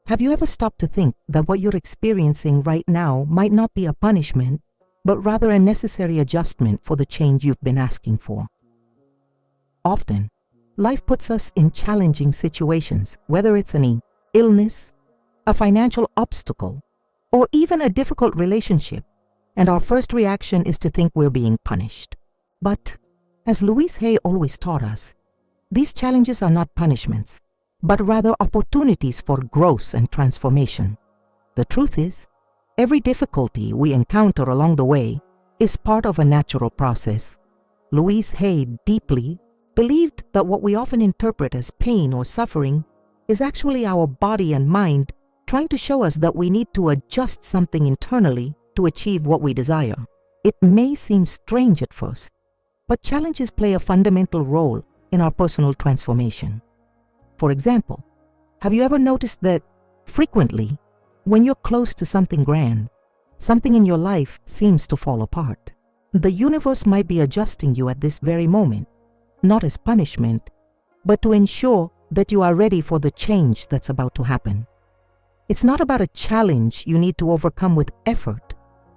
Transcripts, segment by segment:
Have you ever stopped to think that what you're experiencing right now might not be a punishment, but rather a necessary adjustment for the change you've been asking for? Often, life puts us in challenging situations, whether it's an illness, a financial obstacle, or even a difficult relationship, and our first reaction is to think we're being punished. But, as Louise Hay always taught us, these challenges are not punishments, but rather opportunities for growth and transformation. The truth is, every difficulty we encounter along the way is part of a natural process. Louise Hay deeply believed that what we often interpret as pain or suffering is actually our body and mind trying to show us that we need to adjust something internally to achieve what we desire. It may seem strange at first, but challenges play a fundamental role in our personal transformation. For example, have you ever noticed that frequently, when you're close to something grand, something in your life seems to fall apart? The universe might be adjusting you at this very moment, not as punishment, but to ensure that you are ready for the change that's about to happen. It's not about a challenge you need to overcome with effort,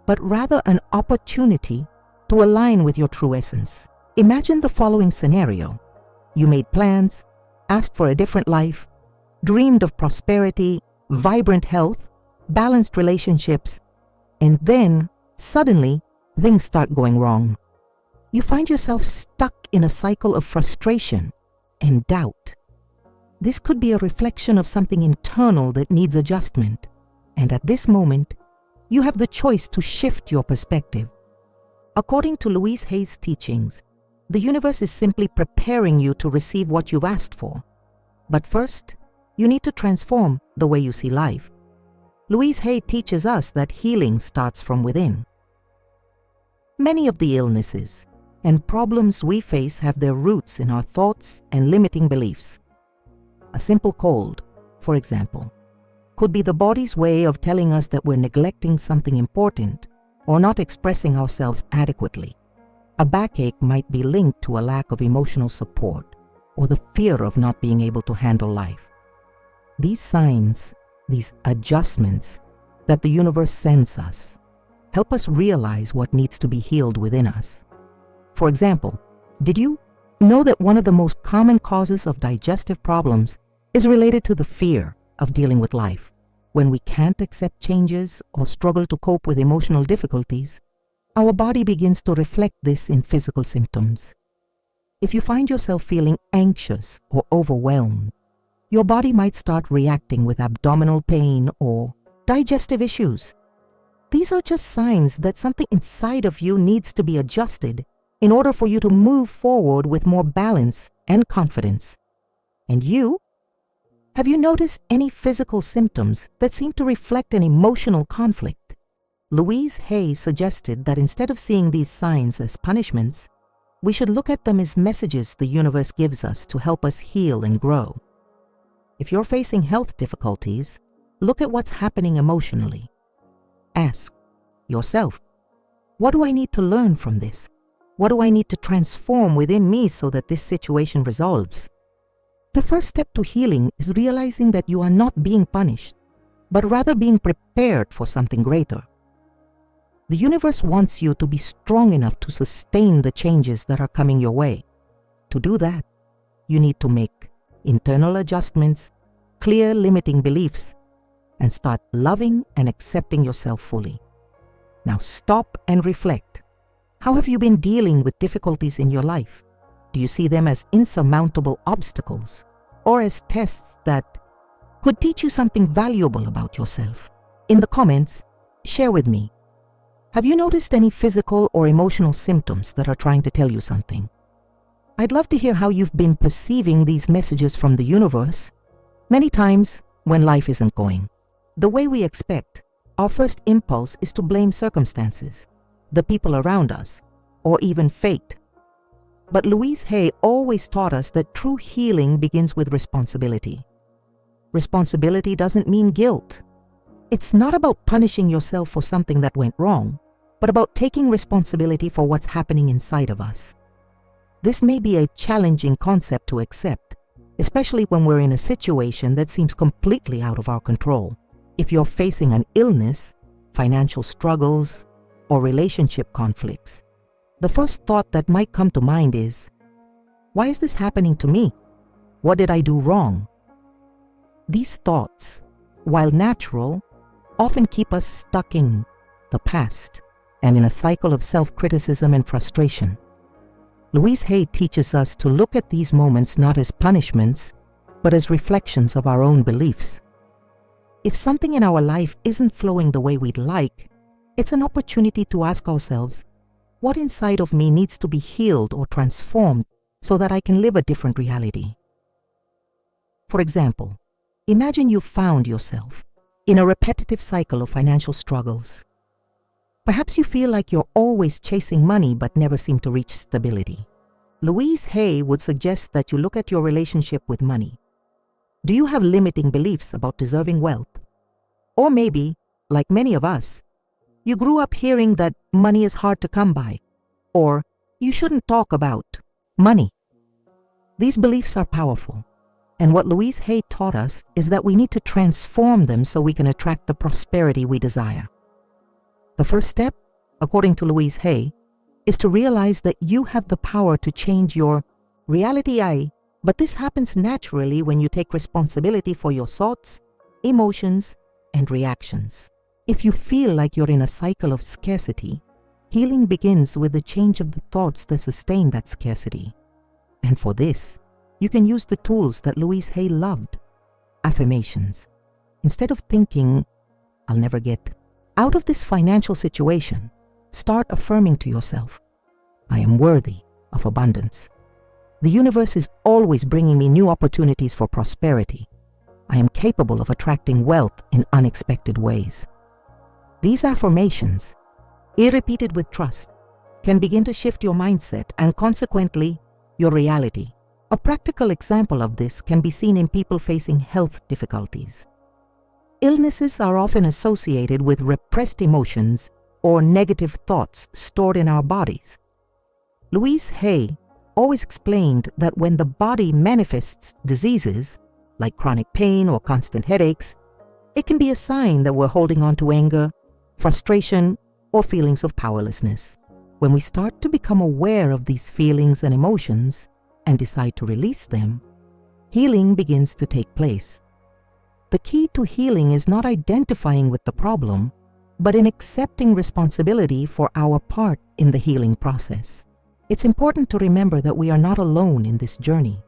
but rather an opportunity to align with your true essence. Imagine the following scenario. You made plans, asked for a different life, dreamed of prosperity, vibrant health, balanced relationships, and then, suddenly, things start going wrong. You find yourself stuck in a cycle of frustration and doubt. This could be a reflection of something internal that needs adjustment, and at this moment, you have the choice to shift your perspective. According to Louise Hay's teachings, the universe is simply preparing you to receive what you've asked for. But first, you need to transform the way you see life. Louise Hay teaches us that healing starts from within. Many of the illnesses and problems we face have their roots in our thoughts and limiting beliefs. A simple cold, for example, could be the body's way of telling us that we're neglecting something important or not expressing ourselves adequately. A backache might be linked to a lack of emotional support or the fear of not being able to handle life. These signs, these adjustments that the universe sends us, help us realize what needs to be healed within us. For example, did you know that one of the most common causes of digestive problems is related to the fear of dealing with life? When we can't accept changes or struggle to cope with emotional difficulties, our body begins to reflect this in physical symptoms. If you find yourself feeling anxious or overwhelmed, your body might start reacting with abdominal pain or digestive issues. These are just signs that something inside of you needs to be adjusted in order for you to move forward with more balance and confidence. And you? Have you noticed any physical symptoms that seem to reflect an emotional conflict? Louise Hay suggested that instead of seeing these signs as punishments, we should look at them as messages the universe gives us to help us heal and grow. If you're facing health difficulties, look at what's happening emotionally. Ask yourself, what do I need to learn from this? What do I need to transform within me so that this situation resolves? The first step to healing is realizing that you are not being punished, but rather being prepared for something greater. The universe wants you to be strong enough to sustain the changes that are coming your way. To do that, you need to make internal adjustments, clear limiting beliefs, and start loving and accepting yourself fully. Now stop and reflect. How have you been dealing with difficulties in your life? Do you see them as insurmountable obstacles or as tests that could teach you something valuable about yourself? In the comments, share with me. Have you noticed any physical or emotional symptoms that are trying to tell you something? I'd love to hear how you've been perceiving these messages from the universe. Many times, when life isn't going the way we expect, our first impulse is to blame circumstances, the people around us, or even fate. But Louise Hay always taught us that true healing begins with responsibility. Responsibility doesn't mean guilt. It's not about punishing yourself for something that went wrong, but about taking responsibility for what's happening inside of us. This may be a challenging concept to accept, especially when we're in a situation that seems completely out of our control. If you're facing an illness, financial struggles, or relationship conflicts, the first thought that might come to mind is, why is this happening to me? What did I do wrong? These thoughts, while natural, often keep us stuck in the past and in a cycle of self-criticism and frustration. Louise Hay teaches us to look at these moments not as punishments, but as reflections of our own beliefs. If something in our life isn't flowing the way we'd like, it's an opportunity to ask ourselves, what inside of me needs to be healed or transformed so that I can live a different reality? For example, imagine you found yourself in a repetitive cycle of financial struggles. Perhaps you feel like you're always chasing money but never seem to reach stability. Louise Hay would suggest that you look at your relationship with money. Do you have limiting beliefs about deserving wealth? Or maybe, like many of us, you grew up hearing that money is hard to come by, or you shouldn't talk about money. These beliefs are powerful, and what Louise Hay taught us is that we need to transform them so we can attract the prosperity we desire. The first step, according to Louise Hay, is to realize that you have the power to change your reality, but this happens naturally when you take responsibility for your thoughts, emotions, and reactions. If you feel like you're in a cycle of scarcity, healing begins with the change of the thoughts that sustain that scarcity. And for this, you can use the tools that Louise Hay loved. Affirmations. Instead of thinking, I'll never get out of this financial situation, start affirming to yourself, I am worthy of abundance. The universe is always bringing me new opportunities for prosperity. I am capable of attracting wealth in unexpected ways. These affirmations, repeated with trust, can begin to shift your mindset and consequently your reality. A practical example of this can be seen in people facing health difficulties. Illnesses are often associated with repressed emotions or negative thoughts stored in our bodies. Louise Hay always explained that when the body manifests diseases, like chronic pain or constant headaches, it can be a sign that we're holding on to anger, frustration, or feelings of powerlessness. When we start to become aware of these feelings and emotions and decide to release them, healing begins to take place. The key to healing is not identifying with the problem, but in accepting responsibility for our part in the healing process. It's important to remember that we are not alone in this journey.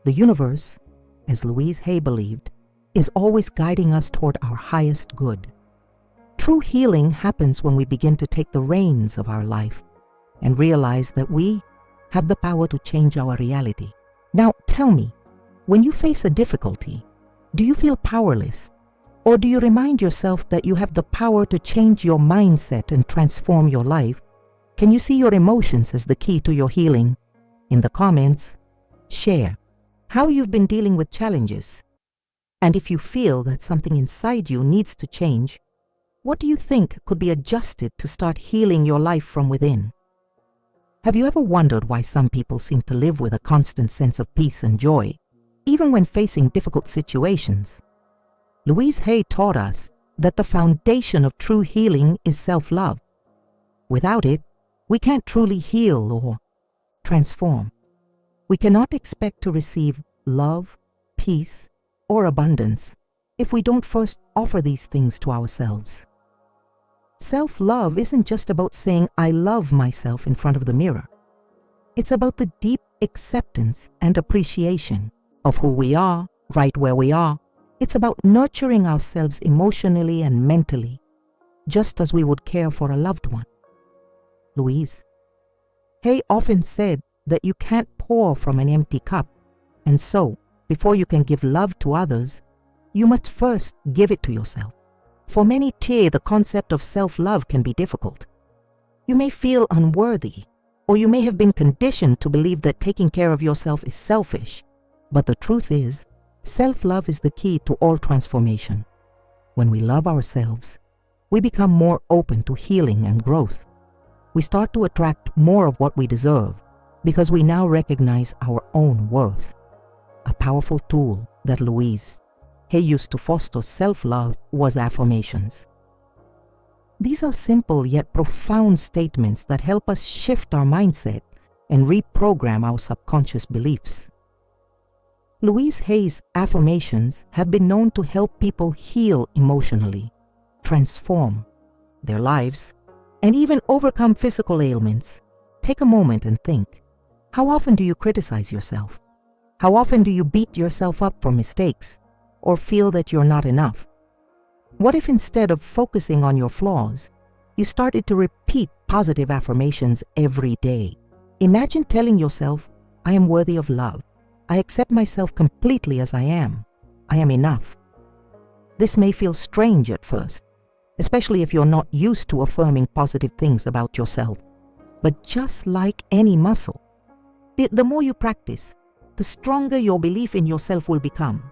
The universe, as Louise Hay believed, is always guiding us toward our highest good. True healing happens when we begin to take the reins of our life and realize that we have the power to change our reality. Now, tell me, when you face a difficulty, do you feel powerless? Or do you remind yourself that you have the power to change your mindset and transform your life? Can you see your emotions as the key to your healing? In the comments, share how you've been dealing with challenges. And if you feel that something inside you needs to change, what do you think could be adjusted to start healing your life from within? Have you ever wondered why some people seem to live with a constant sense of peace and joy, even when facing difficult situations? Louise Hay taught us that the foundation of true healing is self-love. Without it, we can't truly heal or transform. We cannot expect to receive love, peace, or abundance if we don't first offer these things to ourselves. Self-love isn't just about saying, I love myself in front of the mirror. It's about the deep acceptance and appreciation of who we are, right where we are. It's about nurturing ourselves emotionally and mentally, just as we would care for a loved one. Louise Hay often said that you can't pour from an empty cup, and so, before you can give love to others, you must first give it to yourself. For many, the concept of self-love can be difficult. You may feel unworthy, or you may have been conditioned to believe that taking care of yourself is selfish. But the truth is, self-love is the key to all transformation. When we love ourselves, we become more open to healing and growth. We start to attract more of what we deserve because we now recognize our own worth. A powerful tool that Louise Hay used to foster self-love was affirmations. These are simple yet profound statements that help us shift our mindset and reprogram our subconscious beliefs. Louise Hay's affirmations have been known to help people heal emotionally, transform their lives, and even overcome physical ailments. Take a moment and think. How often do you criticize yourself? How often do you beat yourself up for mistakes or feel that you're not enough? What if instead of focusing on your flaws, you started to repeat positive affirmations every day? Imagine telling yourself, I am worthy of love. I accept myself completely as I am. I am enough. This may feel strange at first, especially if you're not used to affirming positive things about yourself. But just like any muscle, the more you practice, the stronger your belief in yourself will become.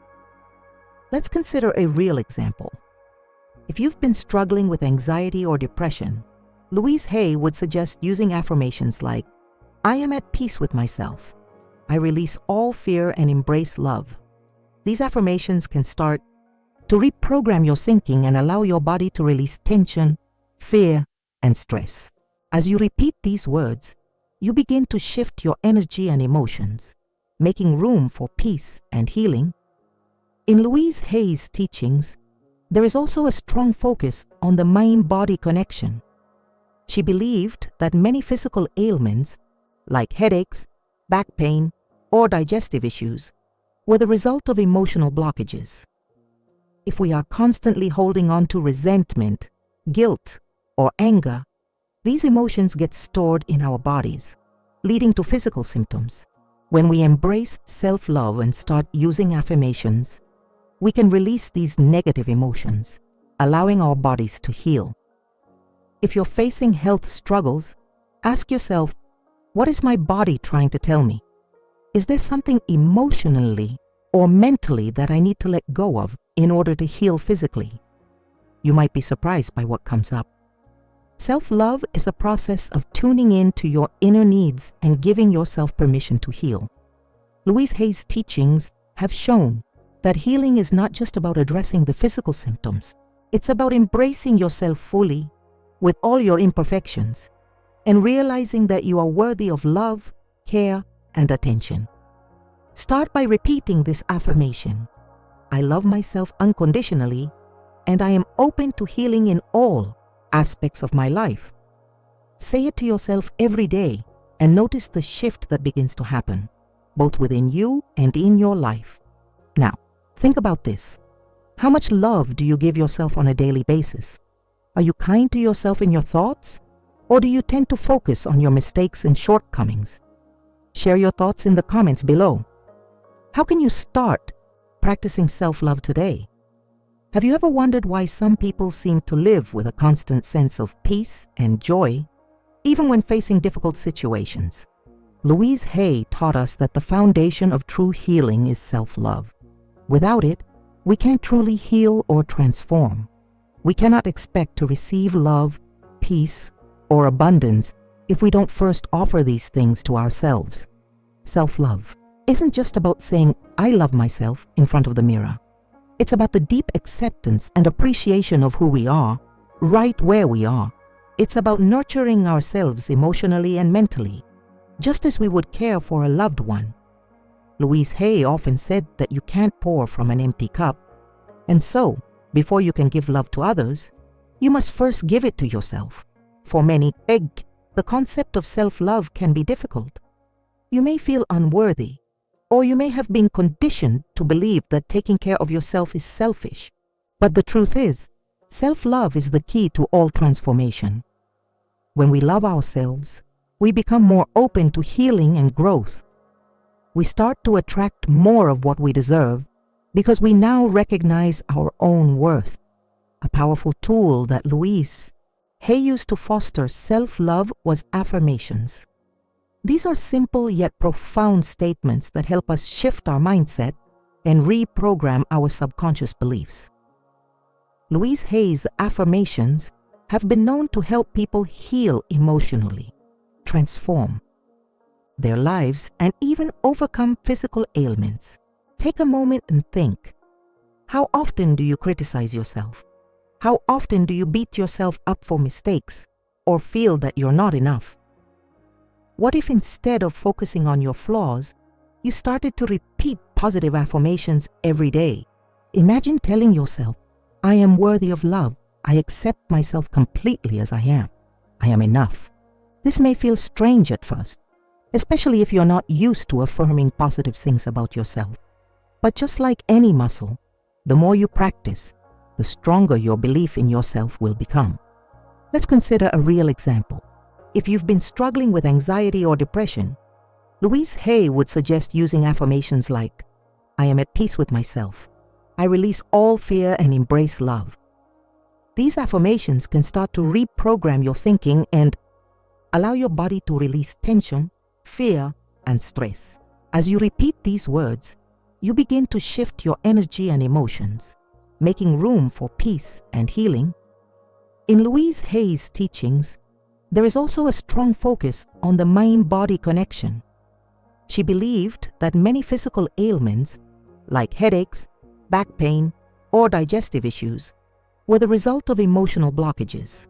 Let's consider a real example. If you've been struggling with anxiety or depression, Louise Hay would suggest using affirmations like, I am at peace with myself. I release all fear and embrace love. These affirmations can start to reprogram your thinking and allow your body to release tension, fear, and stress. As you repeat these words, you begin to shift your energy and emotions, making room for peace and healing. In Louise Hay's teachings, there is also a strong focus on the mind-body connection. She believed that many physical ailments, like headaches, back pain, or digestive issues, were the result of emotional blockages. If we are constantly holding on to resentment, guilt, or anger, these emotions get stored in our bodies, leading to physical symptoms. When we embrace self-love and start using affirmations, we can release these negative emotions, allowing our bodies to heal. If you're facing health struggles, ask yourself, what is my body trying to tell me? Is there something emotionally or mentally that I need to let go of in order to heal physically? You might be surprised by what comes up. Self-love is a process of tuning in to your inner needs and giving yourself permission to heal. Louise Hay's teachings have shown that healing is not just about addressing the physical symptoms. It's about embracing yourself fully, with all your imperfections, and realizing that you are worthy of love, care, and attention. Start by repeating this affirmation. I love myself unconditionally, and I am open to healing in all aspects of my life. Say it to yourself every day and notice the shift that begins to happen, both within you and in your life. Now, think about this. How much love do you give yourself on a daily basis? Are you kind to yourself in your thoughts? Or do you tend to focus on your mistakes and shortcomings? Share your thoughts in the comments below. How can you start practicing self-love today? Have you ever wondered why some people seem to live with a constant sense of peace and joy, even when facing difficult situations? Louise Hay taught us that the foundation of true healing is self-love. Without it, we can't truly heal or transform. We cannot expect to receive love, peace, or abundance if we don't first offer these things to ourselves. Self-love isn't just about saying, I love myself in front of the mirror. It's about the deep acceptance and appreciation of who we are, right where we are. It's about nurturing ourselves emotionally and mentally, just as we would care for a loved one. Louise Hay often said that you can't pour from an empty cup, and so, before you can give love to others, you must first give it to yourself. For many, the concept of self-love can be difficult. You may feel unworthy, or you may have been conditioned to believe that taking care of yourself is selfish. But the truth is, self-love is the key to all transformation. When we love ourselves, we become more open to healing and growth. We start to attract more of what we deserve because we now recognize our own worth. A powerful tool that Louise Hay used to foster self-love was affirmations. These are simple yet profound statements that help us shift our mindset and reprogram our subconscious beliefs. Louise Hay's affirmations have been known to help people heal emotionally, transform their lives, and even overcome physical ailments. Take a moment and think. How often do you criticize yourself? How often do you beat yourself up for mistakes or feel that you're not enough? What if instead of focusing on your flaws, you started to repeat positive affirmations every day? Imagine telling yourself, I am worthy of love. I accept myself completely as I am. I am enough. This may feel strange at first, especially if you're not used to affirming positive things about yourself. But just like any muscle, the more you practice, the stronger your belief in yourself will become. Let's consider a real example. If you've been struggling with anxiety or depression, Louise Hay would suggest using affirmations like, I am at peace with myself. I release all fear and embrace love. These affirmations can start to reprogram your thinking and allow your body to release tension, fear, and stress. As you repeat these words, you begin to shift your energy and emotions, making room for peace and healing. In Louise Hay's teachings, there is also a strong focus on the mind-body connection. She believed that many physical ailments, like headaches, back pain, or digestive issues, were the result of emotional blockages.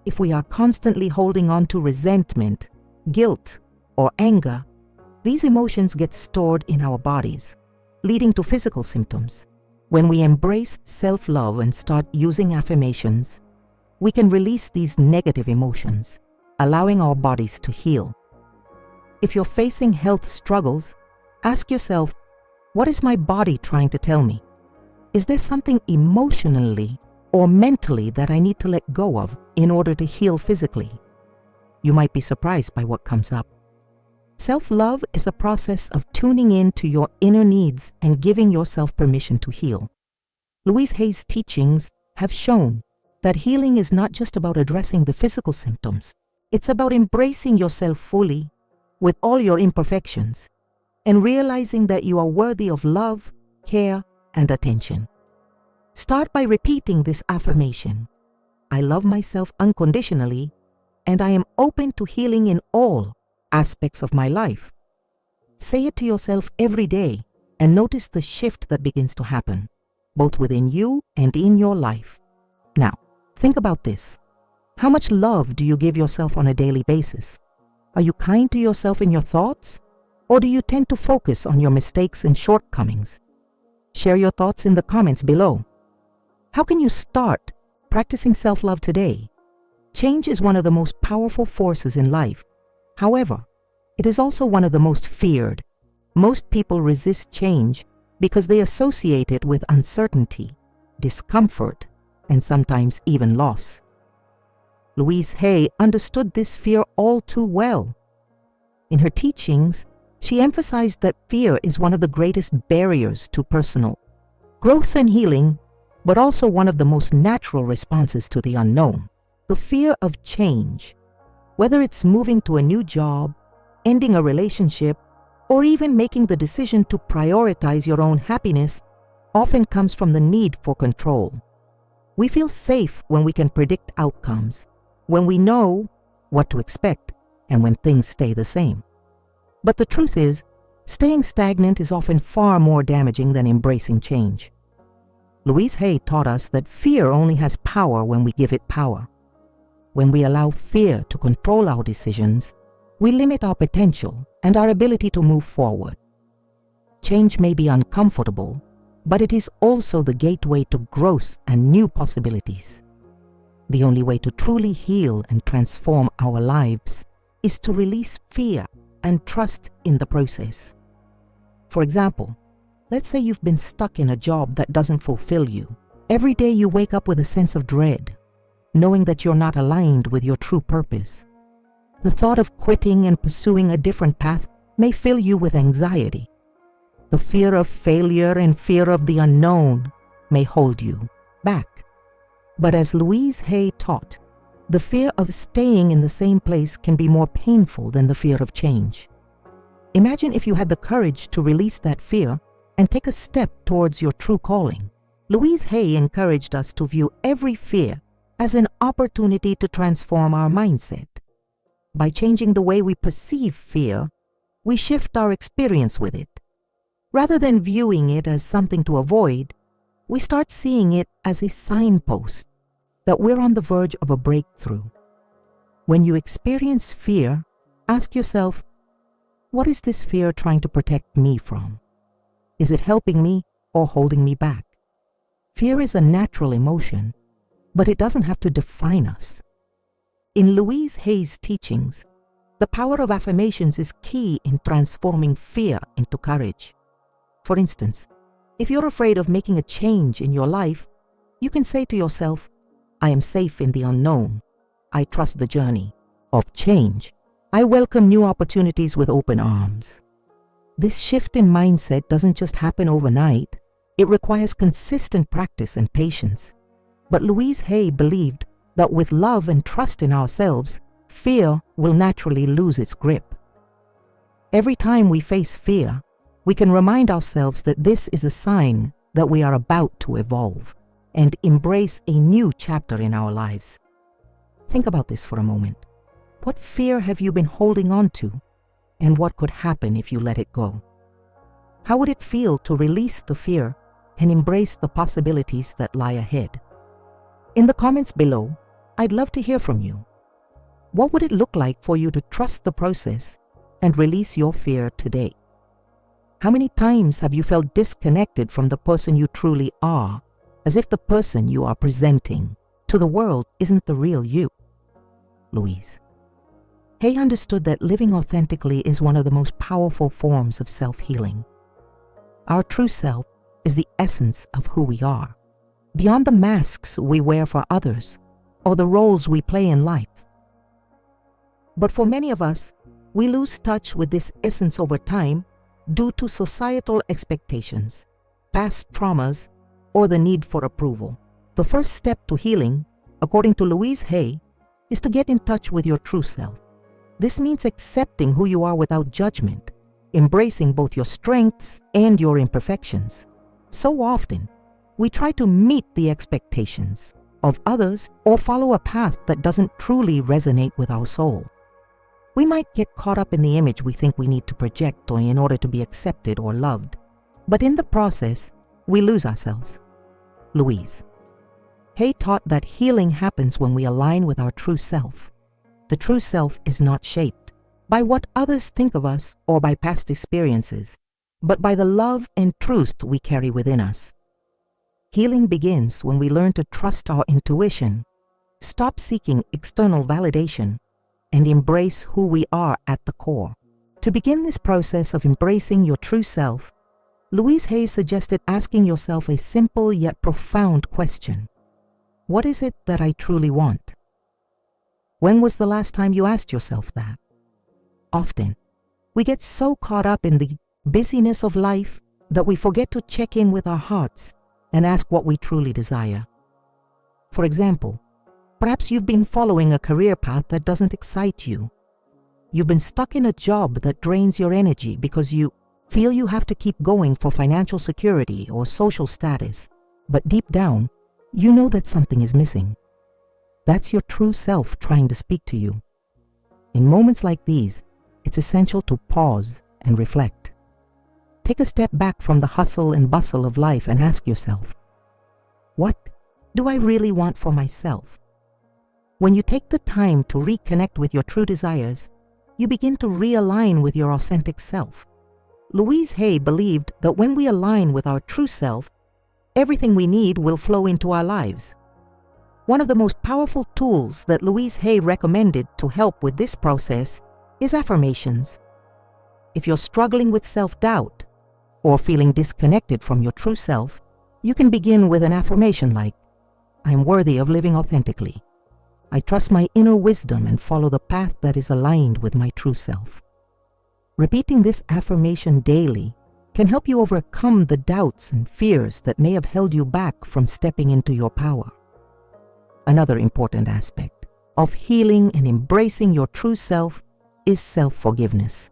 If we are constantly holding on to resentment, guilt, or anger, these emotions get stored in our bodies, leading to physical symptoms. When we embrace self-love and start using affirmations, we can release these negative emotions, allowing our bodies to heal. If you're facing health struggles, ask yourself, what is my body trying to tell me? Is there something emotionally or mentally that I need to let go of in order to heal physically? You might be surprised by what comes up. Self-love is a process of tuning in to your inner needs and giving yourself permission to heal. Louise Hay's teachings have shown that healing is not just about addressing the physical symptoms. It's about embracing yourself fully, with all your imperfections, and realizing that you are worthy of love, care, and attention. Start by repeating this affirmation. I love myself unconditionally, and I am open to healing in all aspects of my life. Say it to yourself every day and notice the shift that begins to happen, both within you and in your life. Now, think about this. How much love do you give yourself on a daily basis? Are you kind to yourself in your thoughts? Or do you tend to focus on your mistakes and shortcomings? Share your thoughts in the comments below. How can you start practicing self-love today? Change is one of the most powerful forces in life. However, it is also one of the most feared. Most people resist change because they associate it with uncertainty, discomfort, and sometimes even loss. Louise Hay understood this fear all too well. In her teachings, she emphasized that fear is one of the greatest barriers to personal growth and healing, but also one of the most natural responses to the unknown. The fear of change, whether it's moving to a new job, ending a relationship, or even making the decision to prioritize your own happiness, often comes from the need for control. We feel safe when we can predict outcomes, when we know what to expect, and when things stay the same. But the truth is, staying stagnant is often far more damaging than embracing change. Louise Hay taught us that fear only has power when we give it power. When we allow fear to control our decisions, we limit our potential and our ability to move forward. Change may be uncomfortable, but it is also the gateway to growth and new possibilities. The only way to truly heal and transform our lives is to release fear and trust in the process. For example, let's say you've been stuck in a job that doesn't fulfill you. Every day you wake up with a sense of dread, knowing that you're not aligned with your true purpose. The thought of quitting and pursuing a different path may fill you with anxiety. The fear of failure and fear of the unknown may hold you back. But as Louise Hay taught, the fear of staying in the same place can be more painful than the fear of change. Imagine if you had the courage to release that fear and take a step towards your true calling. Louise Hay encouraged us to view every fear as an opportunity to transform our mindset. By changing the way we perceive fear, we shift our experience with it. Rather than viewing it as something to avoid, we start seeing it as a signpost that we're on the verge of a breakthrough. When you experience fear, ask yourself, what is this fear trying to protect me from? Is it helping me or holding me back? Fear is a natural emotion, but it doesn't have to define us. In Louise Hay's teachings, the power of affirmations is key in transforming fear into courage. For instance, if you're afraid of making a change in your life, you can say to yourself, I am safe in the unknown. I trust the journey of change. I welcome new opportunities with open arms. This shift in mindset doesn't just happen overnight. It requires consistent practice and patience. But Louise Hay believed that with love and trust in ourselves, fear will naturally lose its grip. Every time we face fear, we can remind ourselves that this is a sign that we are about to evolve and embrace a new chapter in our lives. Think about this for a moment. What fear have you been holding on to, and what could happen if you let it go? How would it feel to release the fear and embrace the possibilities that lie ahead? In the comments below, I'd love to hear from you. What would it look like for you to trust the process and release your fear today? How many times have you felt disconnected from the person you truly are, as if the person you are presenting to the world isn't the real you? Louise Hay understood that living authentically is one of the most powerful forms of self-healing. Our true self is the essence of who we are, beyond the masks we wear for others or the roles we play in life. But for many of us, we lose touch with this essence over time due to societal expectations, past traumas, or the need for approval. The first step to healing, according to Louise Hay, is to get in touch with your true self. This means accepting who you are without judgment, embracing both your strengths and your imperfections. So often, we try to meet the expectations of others or follow a path that doesn't truly resonate with our soul. We might get caught up in the image we think we need to project in order to be accepted or loved, but in the process, we lose ourselves. Louise Hay taught that healing happens when we align with our true self. The true self is not shaped by what others think of us or by past experiences, but by the love and truth we carry within us. Healing begins when we learn to trust our intuition, stop seeking external validation, and embrace who we are at the core. To begin this process of embracing your true self, Louise Hay suggested asking yourself a simple yet profound question. What is it that I truly want? When was the last time you asked yourself that? Often, we get so caught up in the busyness of life that we forget to check in with our hearts and ask what we truly desire. For example, perhaps you've been following a career path that doesn't excite you. You've been stuck in a job that drains your energy because you feel you have to keep going for financial security or social status, but deep down, you know that something is missing. That's your true self trying to speak to you. In moments like these, it's essential to pause and reflect. Take a step back from the hustle and bustle of life and ask yourself, what do I really want for myself? When you take the time to reconnect with your true desires, you begin to realign with your authentic self. Louise Hay believed that when we align with our true self, everything we need will flow into our lives. One of the most powerful tools that Louise Hay recommended to help with this process is affirmations. If you're struggling with self-doubt or feeling disconnected from your true self, you can begin with an affirmation like, I am worthy of living authentically. I trust my inner wisdom and follow the path that is aligned with my true self. Repeating this affirmation daily can help you overcome the doubts and fears that may have held you back from stepping into your power. Another important aspect of healing and embracing your true self is self-forgiveness.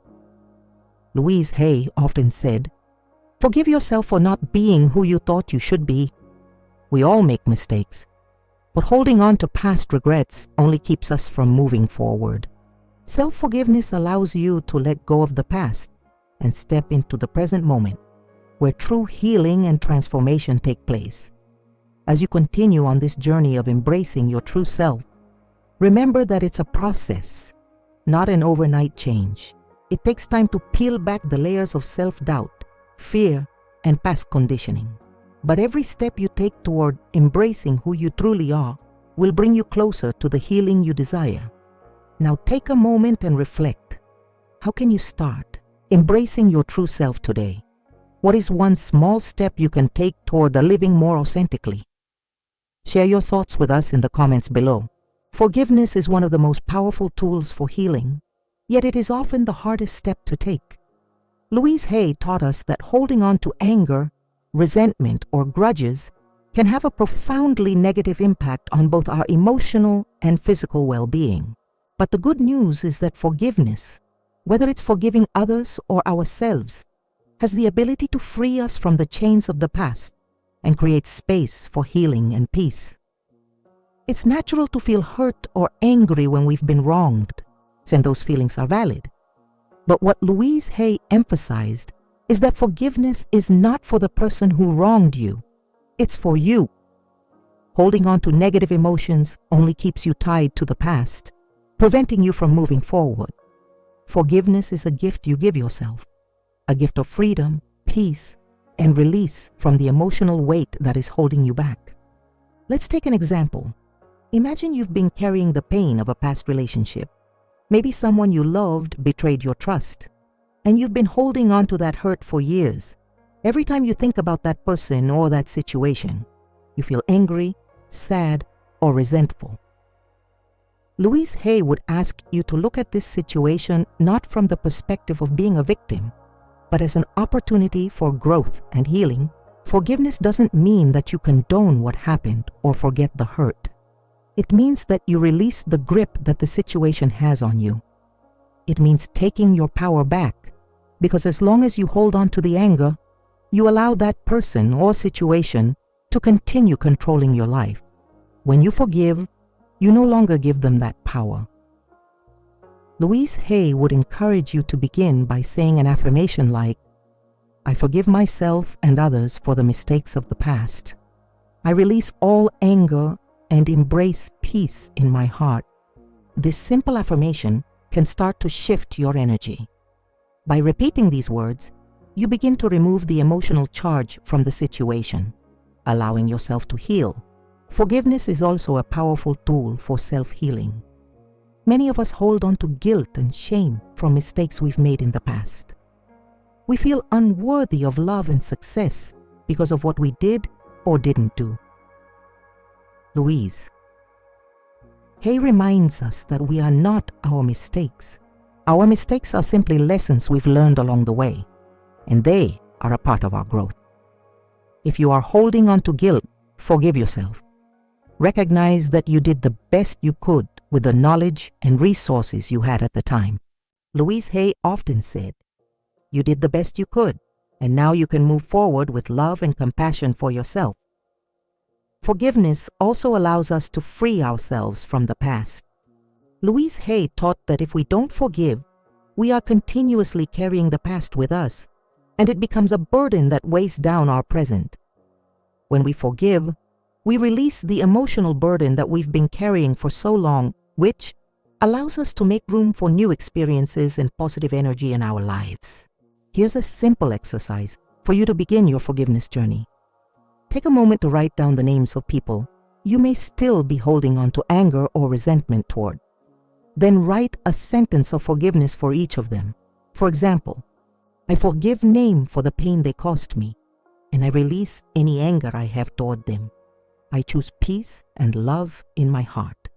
Louise Hay often said, forgive yourself for not being who you thought you should be. We all make mistakes, but holding on to past regrets only keeps us from moving forward. Self-forgiveness allows you to let go of the past and step into the present moment, where true healing and transformation take place. As you continue on this journey of embracing your true self, remember that it's a process, not an overnight change. It takes time to peel back the layers of self-doubt, fear, and past conditioning. But every step you take toward embracing who you truly are will bring you closer to the healing you desire. Now take a moment and reflect. How can you start embracing your true self today? What is one small step you can take toward living more authentically? Share your thoughts with us in the comments below. Forgiveness is one of the most powerful tools for healing, yet it is often the hardest step to take. Louise Hay taught us that holding on to anger, resentment, or grudges can have a profoundly negative impact on both our emotional and physical well-being. But the good news is that forgiveness, whether it's forgiving others or ourselves, has the ability to free us from the chains of the past and create space for healing and peace. It's natural to feel hurt or angry when we've been wronged, and those feelings are valid. But what Louise Hay emphasized is that forgiveness is not for the person who wronged you. It's for you. Holding on to negative emotions only keeps you tied to the past, preventing you from moving forward. Forgiveness is a gift you give yourself, a gift of freedom, peace, and release from the emotional weight that is holding you back. Let's take an example. Imagine you've been carrying the pain of a past relationship. Maybe someone you loved betrayed your trust, and you've been holding on to that hurt for years. Every time you think about that person or that situation, you feel angry, sad, or resentful. Louise Hay would ask you to look at this situation not from the perspective of being a victim, but as an opportunity for growth and healing. Forgiveness doesn't mean that you condone what happened or forget the hurt. It means that you release the grip that the situation has on you. It means taking your power back, because as long as you hold on to the anger, you allow that person or situation to continue controlling your life. When you forgive, you no longer give them that power. Louise Hay would encourage you to begin by saying an affirmation like, "I forgive myself and others for the mistakes of the past. I release all anger and embrace peace in my heart." This simple affirmation can start to shift your energy. By repeating these words, you begin to remove the emotional charge from the situation, allowing yourself to heal. Forgiveness is also a powerful tool for self-healing. Many of us hold on to guilt and shame from mistakes we've made in the past. We feel unworthy of love and success because of what we did or didn't do. Louise Hay reminds us that we are not our mistakes. Our mistakes are simply lessons we've learned along the way, and they are a part of our growth. If you are holding on to guilt, forgive yourself. Recognize that you did the best you could with the knowledge and resources you had at the time. Louise Hay often said, "You did the best you could, and now you can move forward with love and compassion for yourself." Forgiveness also allows us to free ourselves from the past. Louise Hay taught that if we don't forgive, we are continuously carrying the past with us, and it becomes a burden that weighs down our present. When we forgive, we release the emotional burden that we've been carrying for so long, which allows us to make room for new experiences and positive energy in our lives. Here's a simple exercise for you to begin your forgiveness journey. Take a moment to write down the names of people you may still be holding on to anger or resentment toward. Then write a sentence of forgiveness for each of them. For example, "I forgive name for the pain they caused me, and I release any anger I have toward them. I choose peace and love in my heart."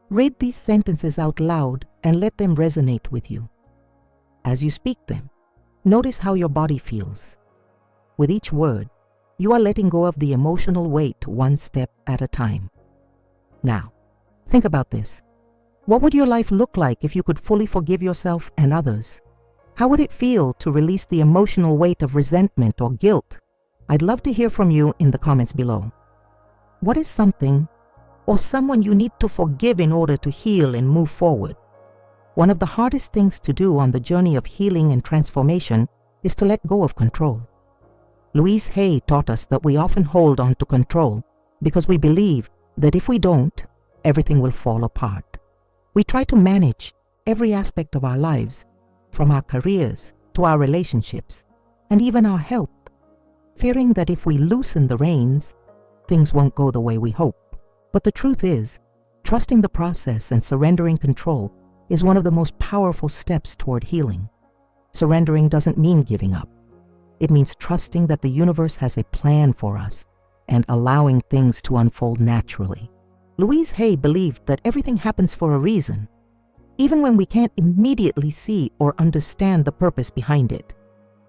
Read these sentences out loud and let them resonate with you. As you speak them, notice how your body feels. With each word, you are letting go of the emotional weight one step at a time. Now, think about this. What would your life look like if you could fully forgive yourself and others? How would it feel to release the emotional weight of resentment or guilt? I'd love to hear from you in the comments below. What is something or someone you need to forgive in order to heal and move forward? One of the hardest things to do on the journey of healing and transformation is to let go of control. Louise Hay taught us that we often hold on to control because we believe that if we don't, everything will fall apart. We try to manage every aspect of our lives, from our careers to our relationships, and even our health, fearing that if we loosen the reins, things won't go the way we hope. But the truth is, trusting the process and surrendering control is one of the most powerful steps toward healing. Surrendering doesn't mean giving up. It means trusting that the universe has a plan for us and allowing things to unfold naturally. Louise Hay believed that everything happens for a reason, even when we can't immediately see or understand the purpose behind it.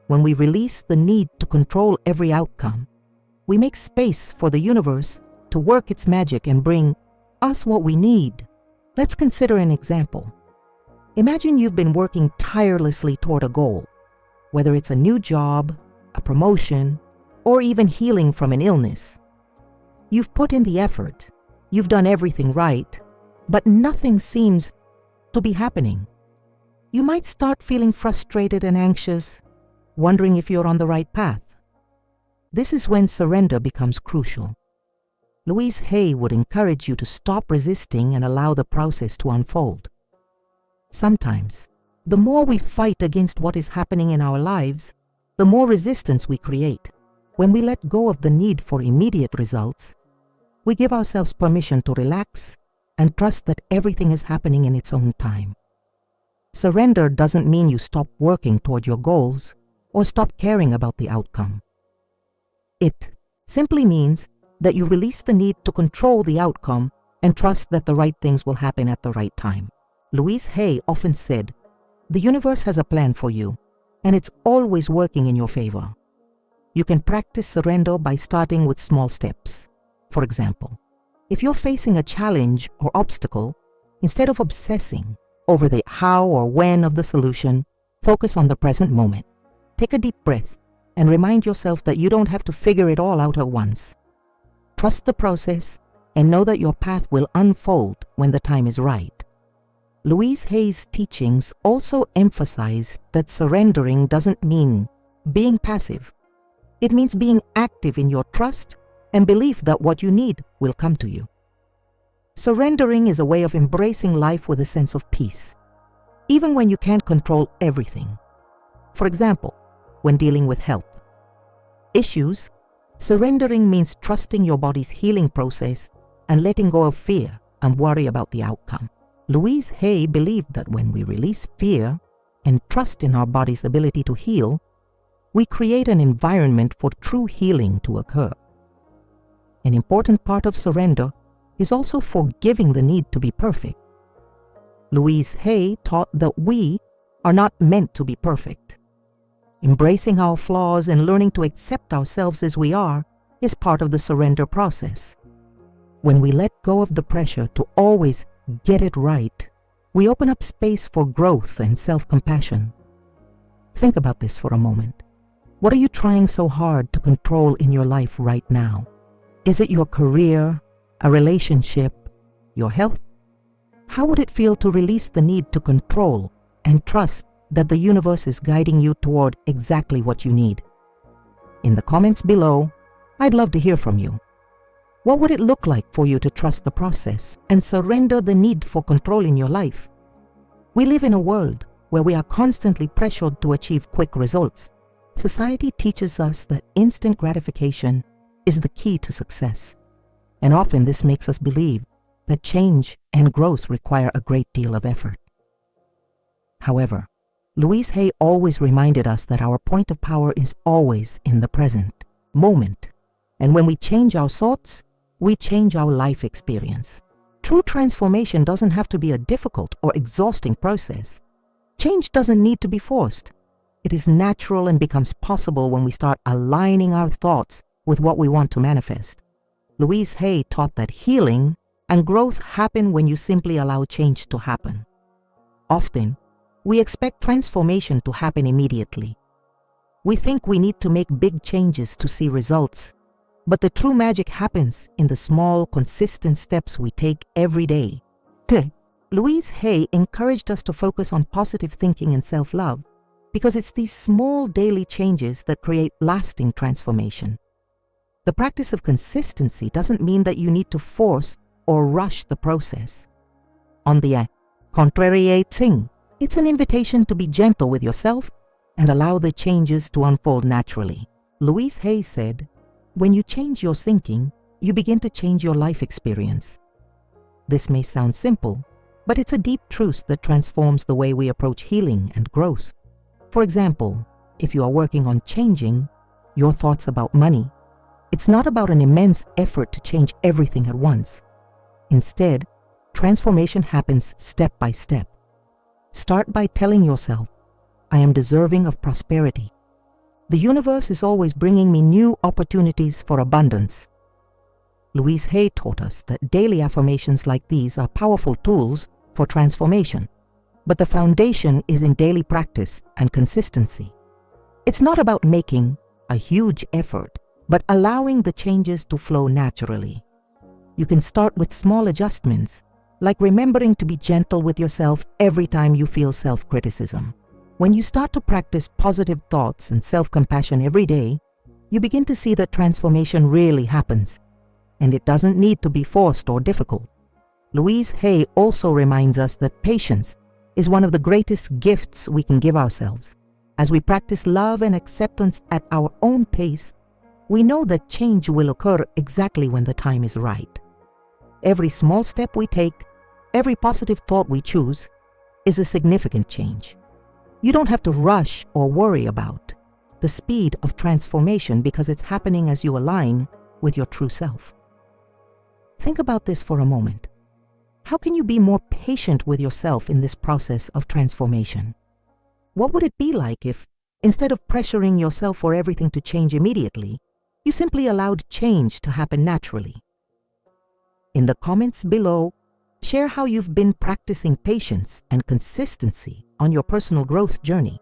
When we release the need to control every outcome, we make space for the universe to work its magic and bring us what we need. Let's consider an example. Imagine you've been working tirelessly toward a goal, whether it's a new job, a promotion, or even healing from an illness. You've put in the effort, you've done everything right, but nothing seems to be happening. You might start feeling frustrated and anxious, wondering if you're on the right path. This is when surrender becomes crucial. Louise Hay would encourage you to stop resisting and allow the process to unfold. Sometimes, the more we fight against what is happening in our lives, the more resistance we create. When we let go of the need for immediate results, we give ourselves permission to relax and trust that everything is happening in its own time. Surrender doesn't mean you stop working toward your goals or stop caring about the outcome. It simply means that you release the need to control the outcome and trust that the right things will happen at the right time. Louise Hay often said, "The universe has a plan for you, and it's always working in your favor." You can practice surrender by starting with small steps. For example, if you're facing a challenge or obstacle, instead of obsessing over the how or when of the solution, focus on the present moment. Take a deep breath and remind yourself that you don't have to figure it all out at once. Trust the process and know that your path will unfold when the time is right. Louise Hay's teachings also emphasize that surrendering doesn't mean being passive. It means being active in your trust and belief that what you need will come to you. Surrendering is a way of embracing life with a sense of peace, even when you can't control everything. For example, when dealing with health issues, surrendering means trusting your body's healing process and letting go of fear and worry about the outcome. Louise Hay believed that when we release fear and trust in our body's ability to heal, we create an environment for true healing to occur. An important part of surrender is also forgiving the need to be perfect. Louise Hay taught that we are not meant to be perfect. Embracing our flaws and learning to accept ourselves as we are is part of the surrender process. When we let go of the pressure to always get it right, we open up space for growth and self-compassion. Think about this for a moment. What are you trying so hard to control in your life right now? Is it your career, a relationship, your health? How would it feel to release the need to control and trust that the universe is guiding you toward exactly what you need? In the comments below, I'd love to hear from you. What would it look like for you to trust the process and surrender the need for control in your life? We live in a world where we are constantly pressured to achieve quick results. Society teaches us that instant gratification is the key to success, and often this makes us believe that change and growth require a great deal of effort. However, Louise Hay always reminded us that our point of power is always in the present moment, and when we change our thoughts, we change our life experience. True transformation doesn't have to be a difficult or exhausting process. Change doesn't need to be forced. It is natural and becomes possible when we start aligning our thoughts with what we want to manifest. Louise Hay taught that healing and growth happen when you simply allow change to happen. Often, we expect transformation to happen immediately. We think we need to make big changes to see results, but the true magic happens in the small, consistent steps we take every day. Louise Hay encouraged us to focus on positive thinking and self-love. because it's these small daily changes that create lasting transformation. The practice of consistency doesn't mean that you need to force or rush the process. On the contrary, it's an invitation to be gentle with yourself and allow the changes to unfold naturally. Louise Hay said, "When you change your thinking, you begin to change your life experience." This may sound simple, but it's a deep truth that transforms the way we approach healing and growth. For example, if you are working on changing your thoughts about money, it's not about an immense effort to change everything at once. Instead, transformation happens step by step. Start by telling yourself, "I am deserving of prosperity. The universe is always bringing me new opportunities for abundance." Louise Hay taught us that daily affirmations like these are powerful tools for transformation, but the foundation is in daily practice and consistency. It's not about making a huge effort, but allowing the changes to flow naturally. You can start with small adjustments, like remembering to be gentle with yourself every time you feel self-criticism. When you start to practice positive thoughts and self-compassion every day, you begin to see that transformation really happens, and it doesn't need to be forced or difficult. Louise Hay also reminds us that patience is one of the greatest gifts we can give ourselves. As we practice love and acceptance at our own pace, we know that change will occur exactly when the time is right. Every small step we take, every positive thought we choose, is a significant change. You don't have to rush or worry about the speed of transformation because it's happening as you align with your true self. Think about this for a moment. How can you be more patient with yourself in this process of transformation? What would it be like if, instead of pressuring yourself for everything to change immediately, you simply allowed change to happen naturally? In the comments below, share how you've been practicing patience and consistency on your personal growth journey.